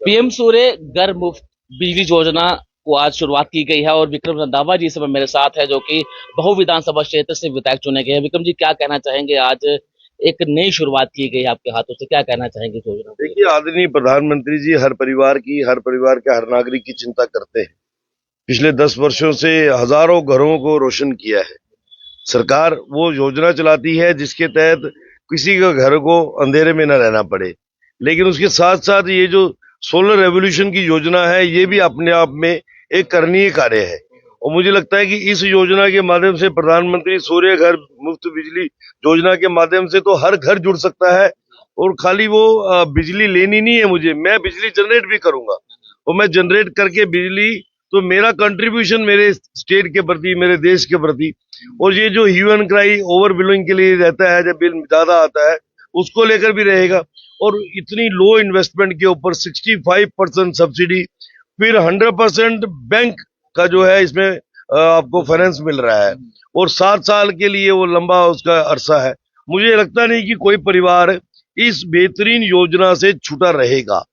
PM सूर्य घर मुफ्त बिजली योजना को आज शुरुआत की गई है और विक्रम रंधावा जी इस समय मेरे साथ है जो कि बहु विधानसभा क्षेत्र से विधायक चुने गए हैं। विक्रम जी, क्या कहना चाहेंगे? आज एक नई शुरुआत की गई है आपके हाथों से, क्या कहना चाहेंगे इस योजना को? देखिए, आदरणीय प्रधानमंत्री जी हर परिवार के हर नागरिक की चिंता करते हैं। पिछले 10 वर्षों से हजारों घरों को रोशन किया है। सरकार वो योजना चलाती है जिसके तहत किसी का घर को अंधेरे में न रहना पड़े। लेकिन उसके साथ साथ ये जो सोलर रेवोल्यूशन की योजना है, ये भी अपने आप में एक करणीय कार्य है। और मुझे लगता है कि इस योजना के माध्यम से प्रधानमंत्री सूर्य घर मुफ्त बिजली योजना के माध्यम से तो हर घर जुड़ सकता है। और खाली वो बिजली लेनी नहीं है मुझे, मैं बिजली जनरेट भी करूंगा और मैं जनरेट करके बिजली, तो मेरा कंट्रीब्यूशन मेरे स्टेट के प्रति, मेरे देश के प्रति, और ये जो hue and cry over billing के लिए रहता है, जब बिल ज्यादा आता है उसको लेकर भी रहेगा। और इतनी लो इन्वेस्टमेंट के ऊपर 65% सब्सिडी, फिर 100% बैंक का जो है इसमें आपको फाइनेंस मिल रहा है, और 7 साल के लिए वो लंबा उसका अरसा है। मुझे लगता नहीं कि कोई परिवार इस बेहतरीन योजना से छूटा रहेगा।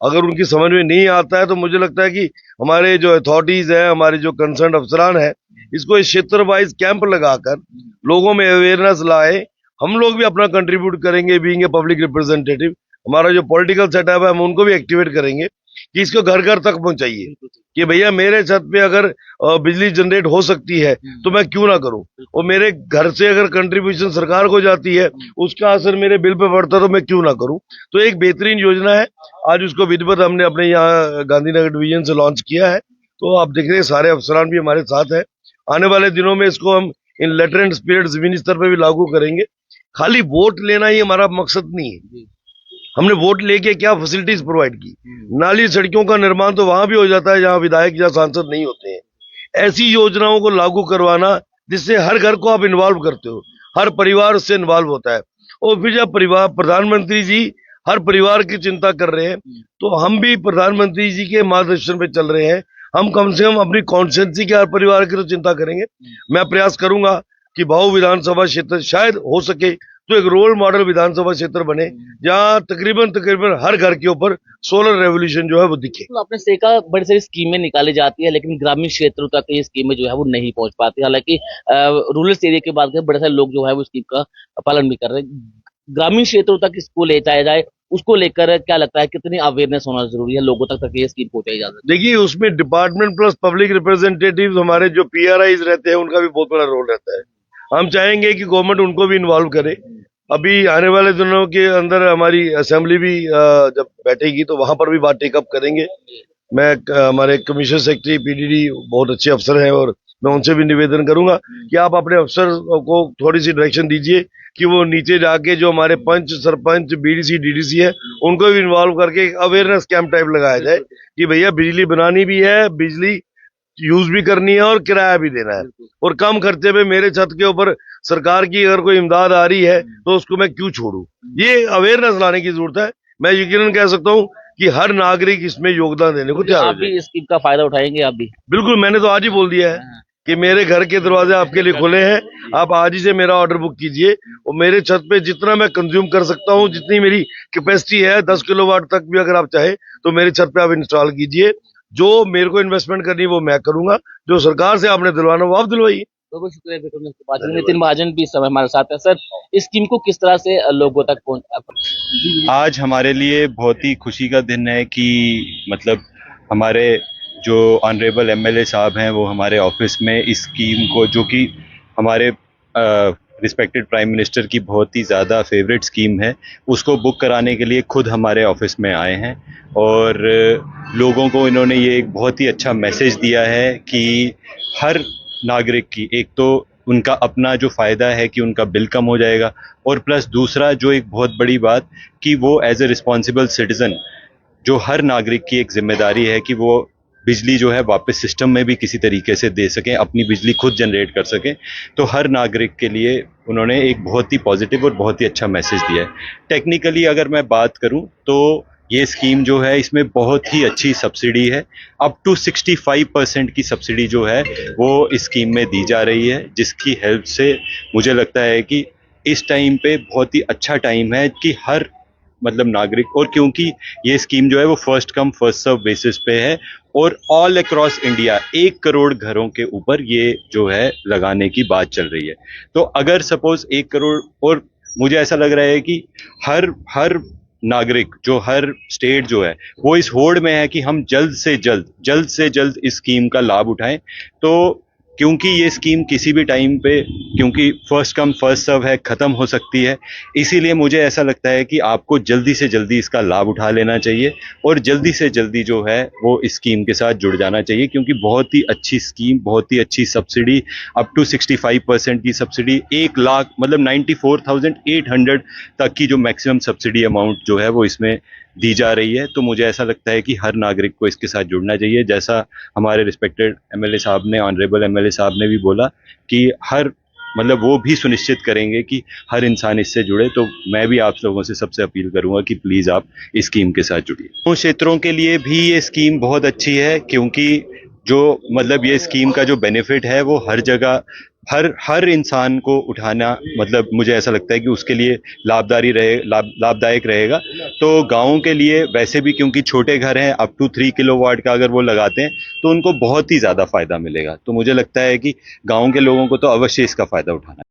अगर उनकी समझ में नहीं आता है तो मुझे लगता है कि हमारे जो अथॉरिटीज है, हमारे जो कंसर्न अफसरान है, इसको इस क्षेत्र वाइज कैंप लगाकर लोगों में अवेयरनेस लाए। हम लोग भी अपना कंट्रीब्यूट करेंगे, बीइंग ए पब्लिक रिप्रेजेंटेटिव। हमारा जो पॉलिटिकल सेटअप है हम उनको भी एक्टिवेट करेंगे कि इसको घर घर तक पहुंचाइए कि भैया मेरे छत पे अगर बिजली जनरेट हो सकती है तो मैं क्यों ना करूं, और मेरे घर से अगर कंट्रीब्यूशन सरकार को जाती है उसका असर मेरे बिल पे पड़ता है तो मैं क्यों ना करूं। तो एक बेहतरीन योजना है। आज उसको विधिवत हमने अपने यहाँ गांधीनगर डिवीजन से लॉन्च किया है। तो आप देख रहे हैं सारे अफसरान भी हमारे साथ है। आने वाले दिनों में इसको हम इन लेटर एंड स्पिरिट जमीनी स्तर पर भी लागू करेंगे। खाली वोट लेना ही हमारा मकसद नहीं है। हमने वोट लेके क्या फैसिलिटीज प्रोवाइड की। नाली सड़कों का निर्माण तो वहां भी हो जाता है जहां विधायक या सांसद नहीं होते हैं। ऐसी योजनाओं को लागू करवाना जिससे हर घर को आप इन्वॉल्व करते हो, हर परिवार उससे इन्वॉल्व होता है। और फिर जब प्रधानमंत्री जी हर परिवार की चिंता कर रहे हैं तो हम भी प्रधानमंत्री जी के मार्गदर्शन पे चल रहे हैं। हम कम से कम अपनी कॉन्स्टिट्यूंसी के हर परिवार की तो चिंता करेंगे। मैं प्रयास करूंगा कि भाऊ विधानसभा क्षेत्र शायद हो सके तो एक रोल मॉडल विधानसभा क्षेत्र बने जहां तकरीबन हर घर के ऊपर सोलर रेवोल्यूशन जो है वो दिखे। तो आपने देखा बड़ी सारी स्कीमें निकाली जाती है लेकिन ग्रामीण क्षेत्रों तक ये स्कीमें जो है वो नहीं पहुंच पाती। हालांकि रूरल एरिया की बात करें, बड़े सारे लोग जो है वो स्कीम का पालन भी कर रहे हैं। ग्रामीण क्षेत्रों तक इसको ले जाया जाए, उसको लेकर क्या लगता है कितनी अवेयरनेस होना जरूरी है लोगों तक ये स्कीम पहुंचाई जा सकती देखिए, उसमें डिपार्टमेंट प्लस पब्लिक रिप्रेजेंटेटिव हमारे जो PRIs रहते हैं उनका भी बहुत बड़ा रोल रहता है। हम चाहेंगे कि गवर्नमेंट उनको भी इन्वॉल्व करे। अभी आने वाले दिनों के अंदर हमारी असेंबली भी जब बैठेगी तो वहां पर भी बात टेकअप करेंगे। मैं हमारे कमिश्नर सेक्रेटरी PDD बहुत अच्छे अफसर हैं और मैं उनसे भी निवेदन करूंगा कि आप अपने अफसर को थोड़ी सी डायरेक्शन दीजिए कि वो नीचे जाके जो हमारे पंच, सरपंच, BDC, DDC है उनको भी इन्वॉल्व करके अवेयरनेस कैंप टाइप लगाया जाए कि भैया बिजली बनानी भी है, बिजली यूज भी करनी है और किराया भी देना है, और कम खर्चे में मेरे छत के ऊपर सरकार की अगर कोई इमदाद आ रही है तो उसको मैं क्यों छोड़ूं। ये अवेयरनेस लाने की जरूरत है। मैं यकीनन कह सकता हूं कि हर नागरिक इसमें योगदान देने को तैयार है? हो आप भी जाए। इस स्कीम का फायदा उठाएंगे? आप भी? बिल्कुल, मैंने तो आज ही बोल दिया है कि मेरे घर के दरवाजे आपके लिए खुले हैं। आप आज ही से मेरा ऑर्डर बुक कीजिए और मेरे छत पे जितना मैं कंज्यूम कर सकता हूँ, जितनी मेरी कैपेसिटी है 10 किलोवाट तक भी अगर आप चाहे तो मेरे छत पे आप इंस्टॉल कीजिए। जो मेरे को इन्वेस्टमेंट करनी है वो मैं करूंगा, जो सरकार से आपने दिलवाना वो आप दिलवाइए। बहुत बहुत शुक्रिया विक्रम। नितिन महाजन भी इस समय हमारे साथ है। सर, इस स्कीम को किस तरह से लोगों तक पहुंच? आज हमारे लिए बहुत ही खुशी का दिन है कि मतलब हमारे जो ऑनरेबल MLA साहब हैं वो हमारे ऑफिस में इस स्कीम को, जो कि हमारे रिस्पेक्टेड प्राइम मिनिस्टर की बहुत ही ज़्यादा फेवरेट स्कीम है, उसको बुक कराने के लिए खुद हमारे ऑफिस में आए हैं। और लोगों को इन्होंने ये एक बहुत ही अच्छा मैसेज दिया है कि हर नागरिक की एक तो उनका अपना जो फ़ायदा है कि उनका बिल कम हो जाएगा, और प्लस दूसरा जो एक बहुत बड़ी बात कि वो एज ए रिस्पॉन्सिबल सिटीज़न, जो हर नागरिक की एक जिम्मेदारी है कि वो बिजली जो है वापस सिस्टम में भी किसी तरीके से दे सकें, अपनी बिजली खुद जनरेट कर सकें। तो हर नागरिक के लिए उन्होंने एक बहुत ही पॉजिटिव और बहुत ही अच्छा मैसेज दिया है। टेक्निकली अगर मैं बात करूं तो ये स्कीम जो है इसमें बहुत ही अच्छी सब्सिडी है। अप टू 65% की सब्सिडी जो है वो इस स्कीम में दी जा रही है, जिसकी हेल्प से मुझे लगता है कि इस टाइम पे बहुत ही अच्छा टाइम है कि हर मतलब नागरिक, और क्योंकि ये स्कीम जो है वो first come first serve basis पे है और ऑल अक्रॉस इंडिया 1 करोड़ घरों के ऊपर ये जो है लगाने की बात चल रही है। तो अगर सपोज 1 करोड़, और मुझे ऐसा लग रहा है कि हर हर नागरिक जो हर स्टेट जो है वो इस होड़ में है कि हम जल्द से जल्द इस स्कीम का लाभ उठाएं। तो क्योंकि ये स्कीम किसी भी टाइम पे, क्योंकि फर्स्ट कम फर्स्ट सर्व है, खत्म हो सकती है, इसीलिए मुझे ऐसा लगता है कि आपको जल्दी से जल्दी इसका लाभ उठा लेना चाहिए और जल्दी से जल्दी जो है वो इस स्कीम के साथ जुड़ जाना चाहिए, क्योंकि बहुत ही अच्छी स्कीम, बहुत ही अच्छी सब्सिडी, अप टू 65% की सब्सिडी, 1 लाख मतलब 94,800 तक की जो मैक्सिमम सब्सिडी अमाउंट जो है वो इसमें दी जा रही है। तो मुझे ऐसा लगता है कि हर नागरिक को इसके साथ जुड़ना चाहिए। जैसा हमारे रिस्पेक्टेड एमएलए साहब ने, ऑनरेबल एमएलए साहब ने भी बोला कि हर मतलब वो भी सुनिश्चित करेंगे कि हर इंसान इससे जुड़े। तो मैं भी आप लोगों से सबसे अपील करूंगा कि प्लीज़ आप इस स्कीम के साथ जुड़िए। उन क्षेत्रों के लिए भी ये स्कीम बहुत अच्छी है, क्योंकि जो मतलब ये स्कीम का जो बेनिफिट है वो हर जगह हर इंसान को उठाना, मतलब मुझे ऐसा लगता है कि उसके लिए लाभदायक रहेगा। तो गाँवों के लिए वैसे भी, क्योंकि छोटे घर हैं, अप टू 3 किलोवाट का अगर वो लगाते हैं तो उनको बहुत ही ज़्यादा फायदा मिलेगा। तो मुझे लगता है कि गाँव के लोगों को तो अवश्य इसका फायदा उठाना है।